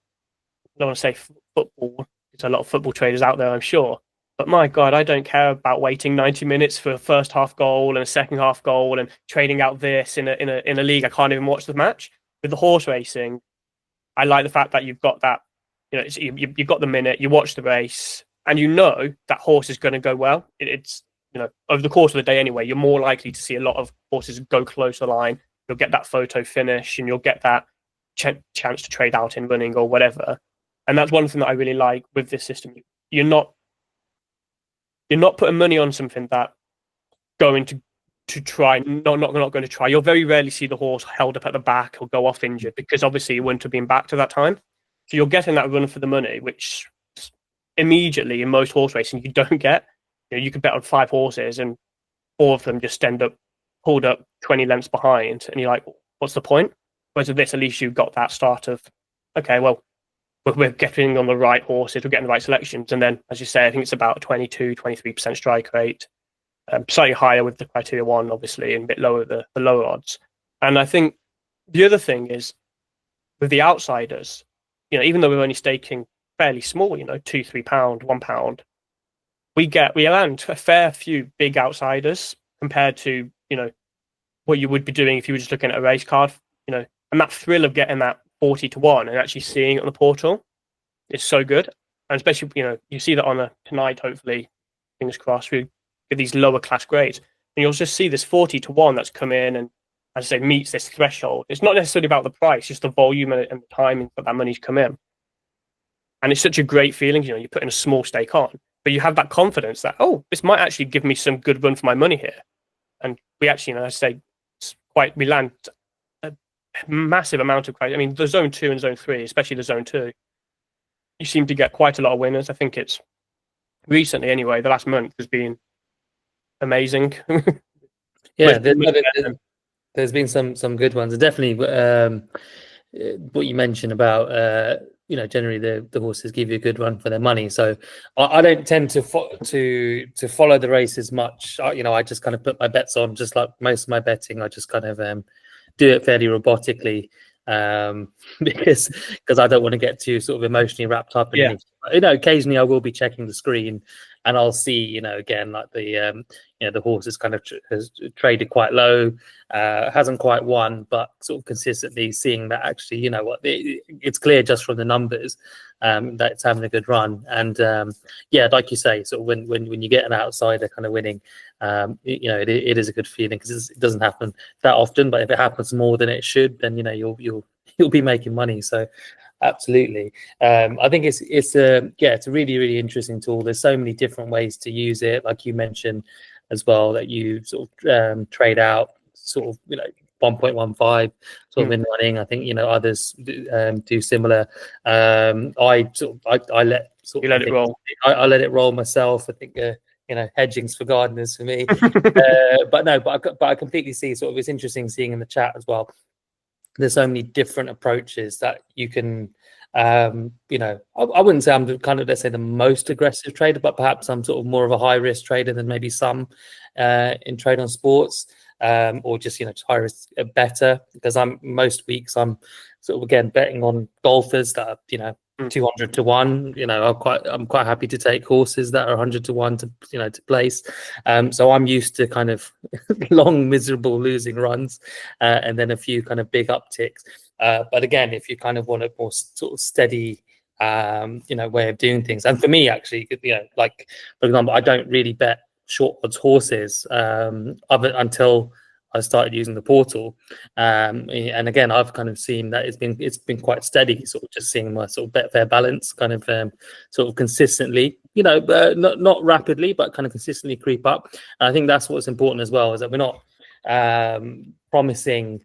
I don't want to say football, there's a lot of football traders out there, I'm sure. But my God, I don't care about waiting 90 minutes for a first half goal and a second half goal and trading out this in a league. I can't even watch the match. With the horse racing, I like the fact that you've got that, you've got the minute, you watch the race, and that horse is going to go well. It's over the course of the day anyway, you're more likely to see a lot of horses go close to the line. You'll get that photo finish, and you'll get that chance to trade out in running or whatever. And that's one thing that I really like with this system. You're not putting money on something that going to try, not going to try. You'll very rarely see the horse held up at the back or go off injured, because obviously it wouldn't have been back at that time. So you're getting that run for the money, which immediately in most horse racing you don't get. You could bet on 5 horses and 4 of them just end up pulled up 20 lengths behind, and you're like, what's the point? Whereas with this, at least you've got that start of, okay, well, we're getting on the right horses, we're getting the right selections. And then, as you say, I think it's about 22, 23% strike rate, slightly higher with the criteria one, obviously, and a bit lower the lower odds. And I think the other thing is with the outsiders, even though we're only staking fairly small, £2-3, £1, we land a fair few big outsiders compared to, what you would be doing if you were just looking at a race card, and that thrill of getting that 40 to 1 and actually seeing it on the portal is so good. And especially, you see that on tonight, hopefully, fingers crossed, we get these lower class grades. And you'll just see this 40 to 1 that's come in and, as I say, meets this threshold. It's not necessarily about the price, just the volume and the timing that money's come in. And it's such a great feeling, you're putting a small stake on, but you have that confidence that, oh, this might actually give me some good run for my money here. And we actually, I say, we land a massive amount of credit. I mean, the zone 2 and zone 3, especially the zone 2, you seem to get quite a lot of winners. I think it's recently, anyway, the last month has been amazing. Yeah, there's been some good ones. Definitely, what you mentioned about generally the horses give you a good run for their money. So I don't tend to follow the races much. I just kind of put my bets on, just like most of my betting. I just kind of do it fairly robotically, because I don't want to get too sort of emotionally wrapped up in anything. Occasionally I will be checking the screen and I'll see, again, like the horse is kind of has traded quite low, hasn't quite won, but sort of consistently seeing that actually, it's clear just from the numbers that it's having a good run. And like you say, sort of when you get an outsider kind of winning, it is a good feeling, because it doesn't happen that often. But if it happens more than it should, then you'll be making money. So absolutely. I think it's a really, really interesting tool. There's so many different ways to use it, like you mentioned as well, that you sort of trade out sort of 1.15 sort of in running. I think others do similar. I let it roll. I let it roll myself. I think hedging's for gardeners for me. But I completely see, sort of, it's interesting seeing in the chat as well, there's so many different approaches that you can I wouldn't say I'm the kind of, let's say, the most aggressive trader, but perhaps I'm sort of more of a high risk trader than maybe some in Trade on Sports, or just high risk better, because most weeks I'm sort of, again, betting on golfers that are 200 to 1. I'm quite happy to take horses that are 100 to 1 to place. So I'm used to kind of long miserable losing runs, and then a few kind of big upticks. But again, if you kind of want a more sort of steady way of doing things, and for me, actually, like, for example, I don't really bet short odds horses until I started using the portal, and again, I've kind of seen that it's been quite steady, sort of just seeing my sort of Betfair balance kind of sort of consistently, not rapidly, but kind of consistently creep up. And I think that's what's important as well, is that we're not promising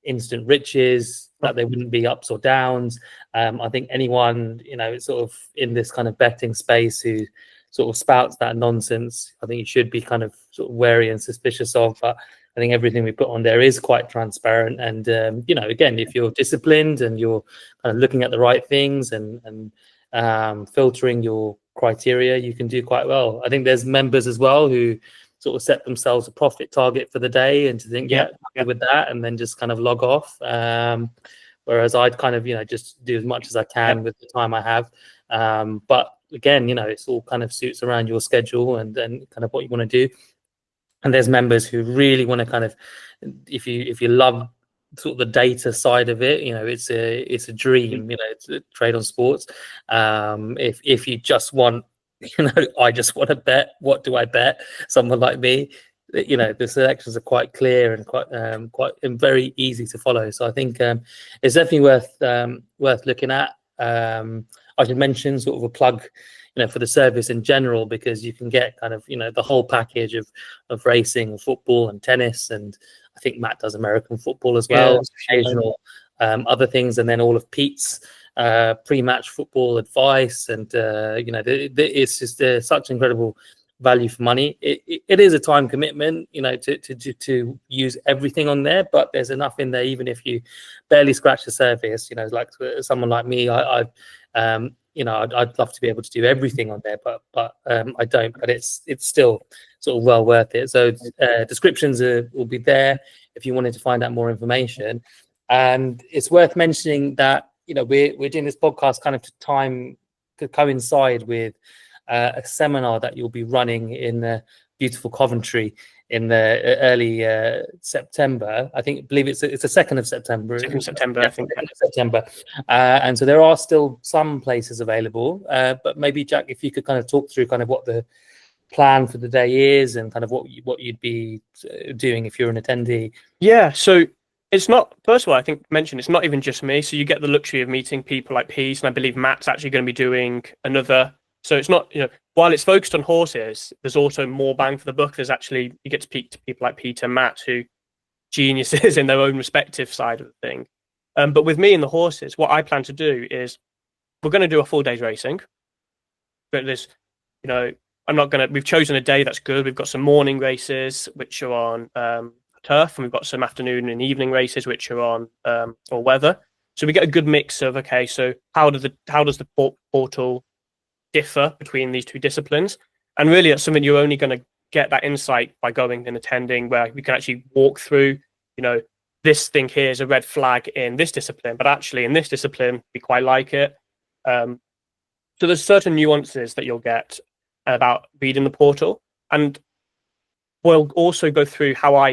instant riches, that there wouldn't be ups or downs. I think anyone sort of in this kind of betting space who sort of spouts that nonsense, I think you should be kind of sort of wary and suspicious of. But I think everything we put on there is quite transparent. And, again, if you're disciplined and you're kind of looking at the right things and filtering your criteria, you can do quite well. I think there's members as well who sort of set themselves a profit target for the day and to think, with that, and then just kind of log off. Whereas I'd kind of, just do as much as I can with the time I have. But again, it's all kind of suits around your schedule and kind of what you want to do. And there's members who really want to kind of, if you love sort of the data side of it, it's a dream, it's a Trade on Sports. If you just want, I just want to bet, what do I bet? Someone like me, the selections are quite clear and quite and very easy to follow. So I think it's definitely worth looking at. I should mention sort of a plug, for the service in general, because you can get kind of, the whole package of racing, football and tennis. And I think Matt does American football as well, occasional other things. And then all of Pete's pre-match football advice. And, it's just such incredible value for money. It is a time commitment, you know, to use everything on there, but there's enough in there even if you barely scratch the surface. You know, like someone like me, you know, I'd love to be able to do everything on there, but I don't. But it's still sort of well worth it. So descriptions will be there if you wanted to find out more information. And it's worth mentioning that, you know, we're doing this podcast kind of to coincide with a seminar that you'll be running in beautiful Coventry in the early September. I believe it's the 2nd of September. 2nd September, I think. September. And so there are still some places available. But maybe, Jack, if you could kind of talk through kind of what the plan for the day is and kind of what you'd be doing if you're an attendee. Yeah, so it's not, first of all, I think mention it's not even just me. So you get the luxury of meeting people like Pease, and I believe Matt's actually going to be doing another. So it's not, you know, while it's focused on horses, there's also more bang for the buck. There's actually, you get to speak to people like Peter and Matt, who geniuses in their own respective side of the thing. But with me and the horses, what I plan to do is we're going to do a full day's racing. But there's, you know, we've chosen a day that's good. We've got some morning races, which are on turf, and we've got some afternoon and evening races, which are on or weather. So we get a good mix of, okay, so how does the portal differ between these two disciplines? And really, it's something you're only going to get that insight by going and attending, where we can actually walk through, you know, this thing here is a red flag in this discipline, but actually in this discipline, we quite like it. So there's certain nuances that you'll get about reading the portal. And we'll also go through how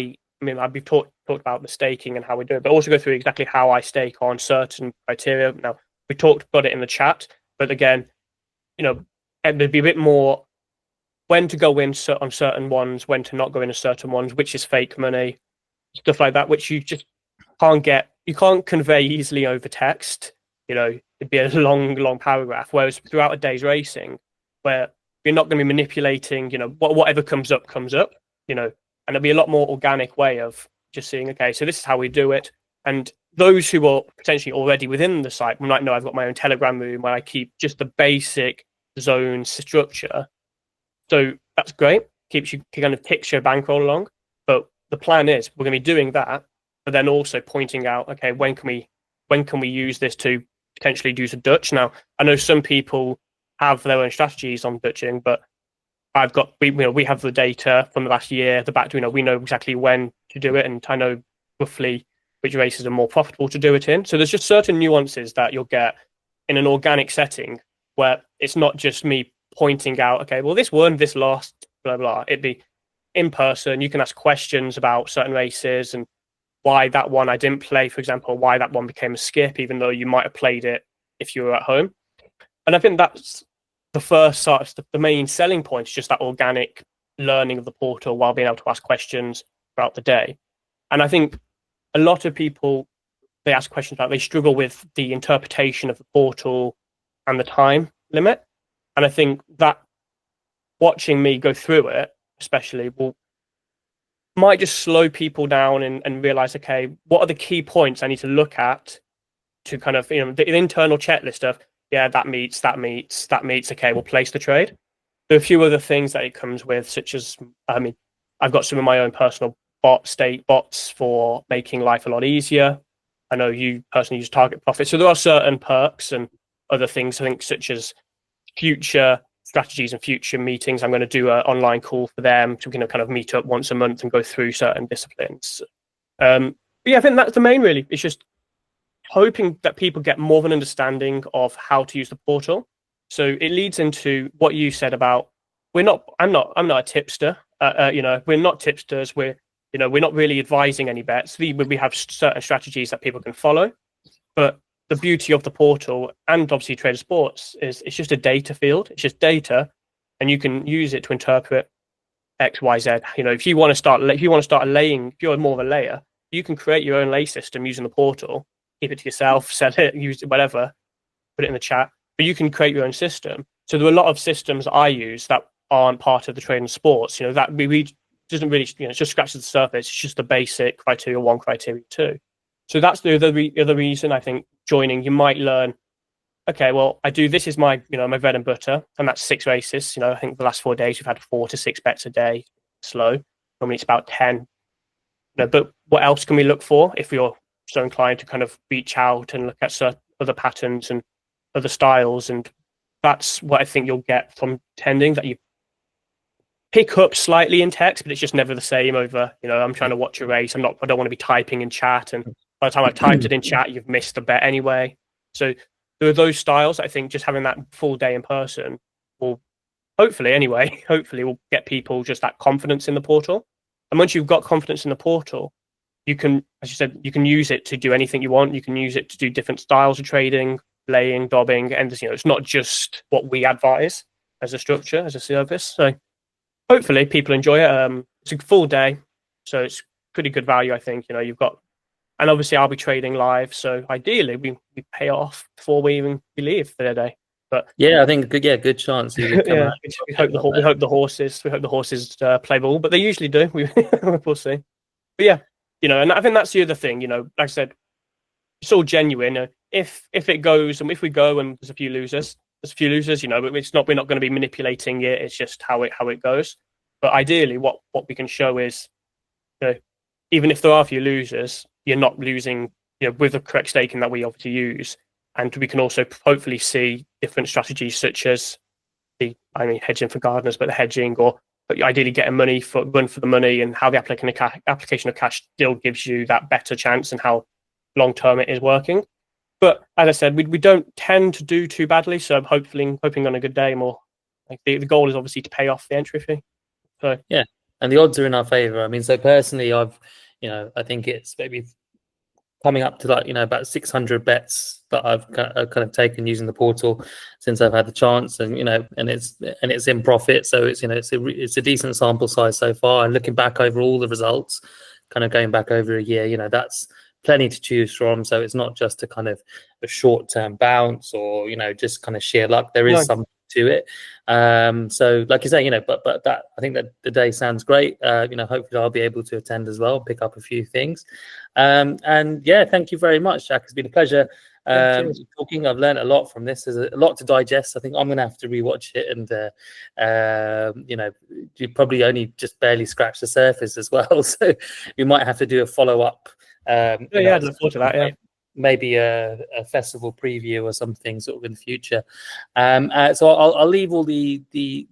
we've talked about the staking and how we do it, but also go through exactly how I stake on certain criteria. Now, we talked about it in the chat, but again, you know, and there'd be a bit more when to go in on certain ones, when to not go in on certain ones, which is fake money, stuff like that, which you just you can't convey easily over text. You know, it'd be a long paragraph. Whereas throughout a day's racing, where you're not going to be manipulating, you know, whatever comes up, you know, and it'll be a lot more organic way of just seeing, okay, so this is how we do it. And those who are potentially already within the site might know I've got my own Telegram room where I keep just the basic zone structure. So that's great. Keeps you kind of picture bankroll along. But the plan is we're going to be doing that, but then also pointing out, okay, when can we use this to potentially do some Dutch? Now, I know some people have their own strategies on Dutching, but we have the data from the last year, we know exactly when to do it, and I know roughly which races are more profitable to do it in. So there's just certain nuances that you'll get in an organic setting where it's not just me pointing out, okay, well, this won, this lost, blah, blah. It'd be in person. You can ask questions about certain races and why that one I didn't play, for example, why that one became a skip, even though you might have played it if you were at home. And I think that's the first sort of the main selling point, is just that organic learning of the portal while being able to ask questions throughout the day. And I think a lot of people, they ask questions about, they struggle with the interpretation of the portal and the time limit. And I think that watching me go through it, especially, might just slow people down and realize, okay, what are the key points I need to look at to kind of, you know, the internal checklist of, yeah, that meets. Okay, we'll place the trade. There are a few other things that it comes with, such as, I've got some of my own personal bots for making life a lot easier. I know you personally use Target Profit. So there are certain perks and other things, I think, such as future strategies and future meetings. I'm going to do an online call for them so we can kind of meet up once a month and go through certain disciplines. But yeah, I think that's the main, really. It's just hoping that people get more of an understanding of how to use the portal. So it leads into what you said about I'm not a tipster. You know, we're not tipsters. We're not really advising any bets. We have certain strategies that people can follow, but the beauty of the portal and obviously Trader Sports is it's just a data field. It's just data, and you can use it to interpret X, Y, Z. You know, if you want to start laying, if you're more of a layer, you can create your own lay system using the portal. Keep it to yourself, sell it, use it, whatever. Put it in the chat. But you can create your own system. So there are a lot of systems I use that aren't part of the Trading Sports. You know, that we doesn't really, you know, it just scratches the surface. It's just the basic criteria 1, criteria 2. So that's the other reason I think joining. You might learn okay, well, this is my, my bread and butter, and that's 6 races. I think the last 4 days we've had 4 to 6 bets a day, slow. Normally it's about 10. But what else can we look for if you're so inclined to kind of reach out and look at certain other patterns and other styles? And that's what I think you'll get from tending, that you pick up slightly in text, but it's just never the same over, I'm trying to watch a race. I don't want to be typing in chat. And by the time I've typed it in chat, you've missed a bet anyway. So there are those styles. I think just having that full day in person will hopefully will get people just that confidence in the portal. And once you've got confidence in the portal, you can, as you said, you can use it to do anything you want. You can use it to do different styles of trading, laying, dobbing, and it's not just what we advise as a structure, as a service. So hopefully people enjoy it. It's a full day, so it's pretty good value, I think. You've got, and obviously I'll be trading live, so ideally we pay off before we even leave for the day. But yeah, I think good chance you would come out. We hope the horses play ball, but they usually do. We'll see. But yeah, and I think that's the other thing. Like I said, it's all genuine. If it goes, and if we go and there's a few losers, but it's not. We're not going to be manipulating it. It's just how it goes. But ideally, what we can show is, even if there are a few losers, you're not losing. With the correct staking that we obviously use. And we can also hopefully see different strategies, such as hedging for gardeners, but the hedging, or ideally getting money run for the money, and how the application of cash still gives you that better chance, and how long term it is working. But as I said, we don't tend to do too badly, so I'm hoping on a good day. More like the goal is obviously to pay off the entry fee. So yeah, and the odds are in our favor. I mean, so personally, I think it's maybe coming up to about 600 bets that I've kind of taken using the portal since I've had the chance, and and it's in profit, so it's it's a decent sample size so far. And looking back over all the results, kind of going back over a year, that's plenty to choose from. So it's not just a kind of a short-term bounce, or just kind of sheer luck. There is something to it. So like you say, but that, I think that the day sounds great. Hopefully I'll be able to attend as well, pick up a few things. And yeah, thank you very much, Jack. It's been a pleasure talking. I've learned a lot from this. There's a lot to digest. I think I'm going to have to rewatch it, and you probably only just barely scratched the surface as well. So we might have to do a follow-up. I look forward to that. Yeah. Maybe a festival preview or something sort of in the future. So I'll leave all the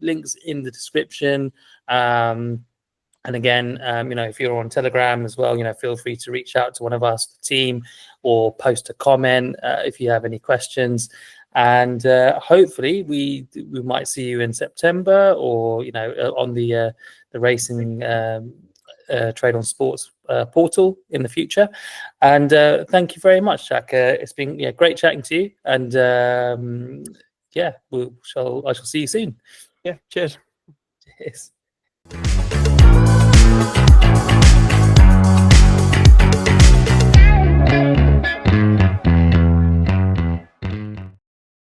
links in the description. And again, if you're on Telegram as well, feel free to reach out to one of us, the team, or post a comment if you have any questions. And hopefully we might see you in September, or on the racing Trade on Sports portal in the future. And thank you very much, Jack. It's been great chatting to you, and I shall see you soon. Yeah, cheers. Cheers.